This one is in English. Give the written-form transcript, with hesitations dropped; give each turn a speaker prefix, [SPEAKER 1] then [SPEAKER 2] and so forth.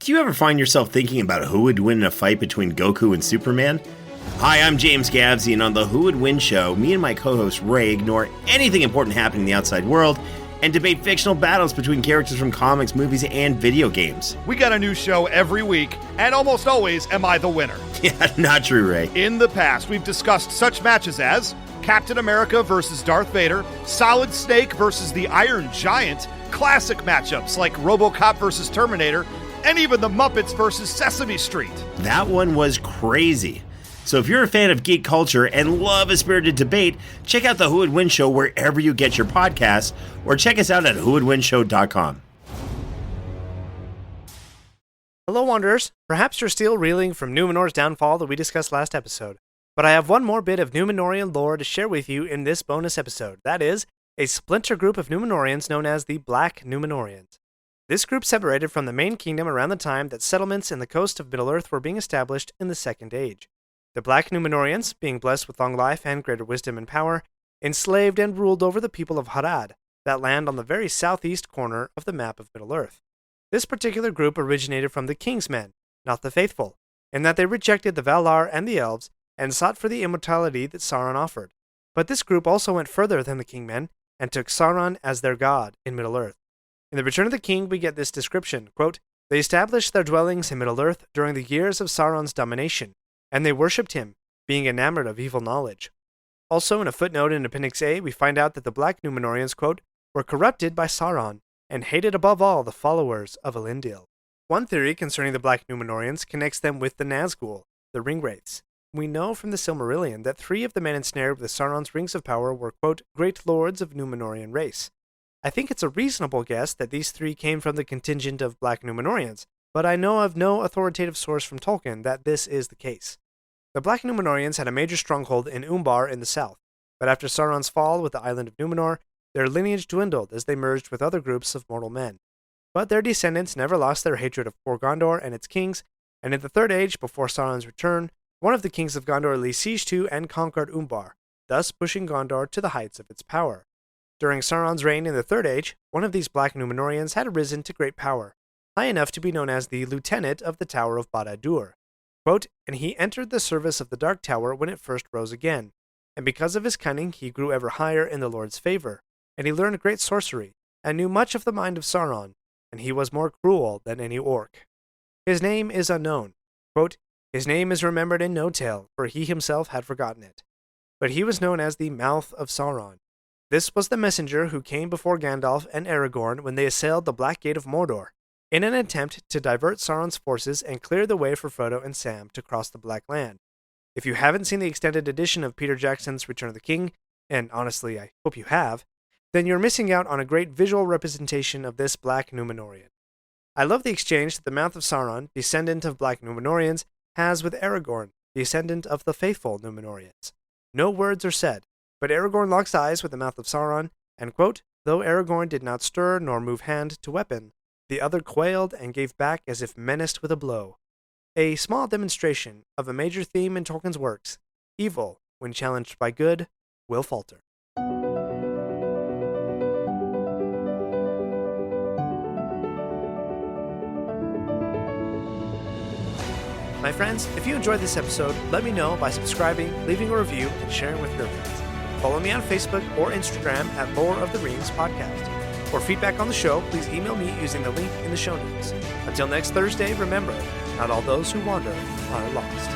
[SPEAKER 1] Do you ever find yourself thinking about who would win in a fight between Goku and Superman? Hi, I'm James Gavsey, and on the Who Would Win show, me and my co-host Ray ignore anything important happening in the outside world and debate fictional battles between characters from comics, movies, and video games.
[SPEAKER 2] We got a new show every week, and almost always am I the winner.
[SPEAKER 1] Yeah, not true, Ray.
[SPEAKER 2] In the past, we've discussed such matches as Captain America versus Darth Vader, Solid Snake versus the Iron Giant, classic matchups like RoboCop versus Terminator, and even the Muppets versus Sesame Street.
[SPEAKER 1] That one was crazy. So if you're a fan of geek culture and love a spirited debate, check out the Who Would Win show wherever you get your podcasts, or check us out at whowouldwinshow.com.
[SPEAKER 3] Hello, Wanderers. Perhaps you're still reeling from Númenor's downfall that we discussed last episode, but I have one more bit of Númenórean lore to share with you in this bonus episode. That is, a splinter group of Númenóreans known as the Black Númenóreans. This group separated from the main kingdom around the time that settlements in the coast of Middle-earth were being established in the Second Age. The Black Númenóreans, being blessed with long life and greater wisdom and power, enslaved and ruled over the people of Harad, that land on the very southeast corner of the map of Middle-earth. This particular group originated from the King's Men, not the faithful, in that they rejected the Valar and the Elves and sought for the immortality that Sauron offered. But this group also went further than the King Men and took Sauron as their god in Middle-earth. In The Return of the King, we get this description, quote, "They established their dwellings in Middle-earth during the years of Sauron's domination, and they worshipped him, being enamored of evil knowledge." Also, in a footnote in Appendix A, we find out that the Black Númenóreans, quote, "were corrupted by Sauron, and hated above all the followers of Elendil." One theory concerning the Black Númenóreans connects them with the Nazgul, the Ringwraiths. We know from the Silmarillion that 3 of the men ensnared with Sauron's rings of power were, quote, "great lords of Númenórean race." I think it's a reasonable guess that these 3 came from the contingent of Black Númenóreans, but I know of no authoritative source from Tolkien that this is the case. The Black Númenóreans had a major stronghold in Umbar in the south, but after Sauron's fall with the island of Númenor, their lineage dwindled as they merged with other groups of mortal men. But their descendants never lost their hatred of poor Gondor and its kings, and in the Third Age, before Sauron's return, one of the kings of Gondor laid siege to and conquered Umbar, thus pushing Gondor to the heights of its power. During Sauron's reign in the Third Age, one of these Black Númenóreans had arisen to great power, high enough to be known as the Lieutenant of the Tower of Barad-dûr. Quote, "And he entered the service of the Dark Tower when it first rose again, and because of his cunning he grew ever higher in the Lord's favor, and he learned great sorcery, and knew much of the mind of Sauron, and he was more cruel than any orc. His name is unknown. Quote, his name is remembered in no tale, for he himself had forgotten it. But he was known as the Mouth of Sauron. This was the messenger who came before Gandalf and Aragorn when they assailed the Black Gate of Mordor, in an attempt to divert Sauron's forces and clear the way for Frodo and Sam to cross the Black Land. If you haven't seen the extended edition of Peter Jackson's Return of the King, and honestly I hope you have, then you're missing out on a great visual representation of this Black Númenórean. I love the exchange that the Mouth of Sauron, descendant of Black Númenóreans, has with Aragorn, descendant of the faithful Númenóreans. No words are said, but Aragorn locks eyes with the Mouth of Sauron, and, quote, though Aragorn did not stir nor move hand to weapon, the other quailed and gave back as if menaced with a blow. A small demonstration of a major theme in Tolkien's works: evil, when challenged by good, will falter. My friends, if you enjoyed this episode, let me know by subscribing, leaving a review, and sharing with your friends. Follow me on Facebook or Instagram at Lore of the Rings Podcast. For feedback on the show, please email me using the link in the show notes. Until next Thursday, remember, not all those who wander are lost.